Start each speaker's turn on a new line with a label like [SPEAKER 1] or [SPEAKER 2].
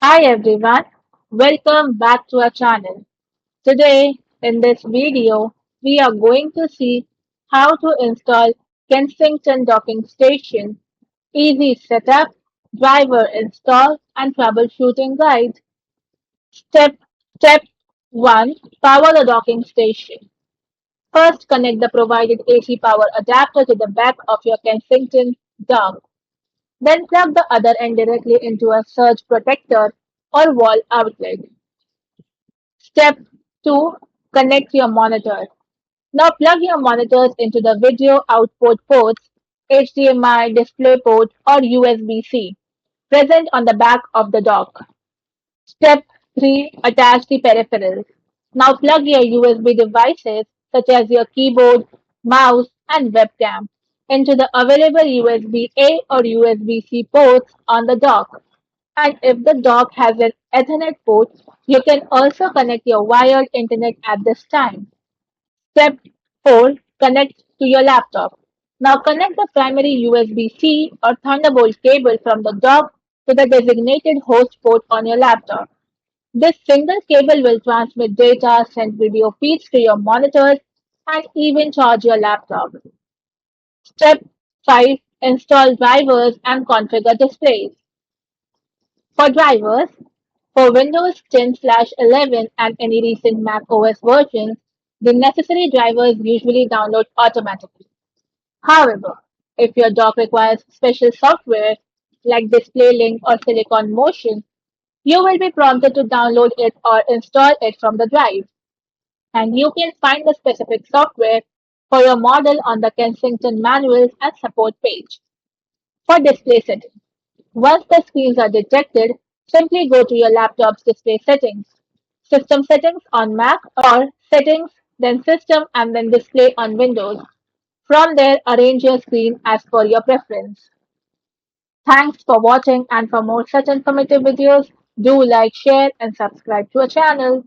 [SPEAKER 1] Hi everyone, welcome back to our channel. Today in this video, we are going to see how to install Kensington Docking Station, easy setup, driver install and troubleshooting guide. Step Step 1. Power the docking station. First connect the provided AC power adapter to the back of your Kensington dock. Then plug the other end directly into a surge protector or wall outlet. Step 2. Connect your monitor. Now plug your monitors into the video output ports, HDMI, DisplayPort or USB-C, present on the back of the dock. Step 3. Attach the peripherals. Now plug your USB devices such as your keyboard, mouse and webcam into the available USB-A or USB-C ports on the dock. And if the dock has an Ethernet port, you can also connect your wired internet at this time. Step 4. Connect to your laptop. Now connect the primary USB-C or Thunderbolt cable from the dock to the designated host port on your laptop. This single cable will transmit data, send video feeds to your monitors, and even charge your laptop. Step 5. Install drivers and configure displays. For drivers, for Windows 10/11 and any recent Mac OS versions, the necessary drivers usually download automatically. However, if your dock requires special software like Display Link or Silicon Motion, you will be prompted to download it or install it from the drive, and you can find the specific software for your model on the Kensington Manuals and Support page. For display settings, once the screens are detected, simply go to your laptop's display settings, System Settings on Mac or Settings, then System and then Display on Windows. From there, arrange your screen as per your preference. Thanks for watching, and for more such informative videos, do like, share and subscribe to our channel.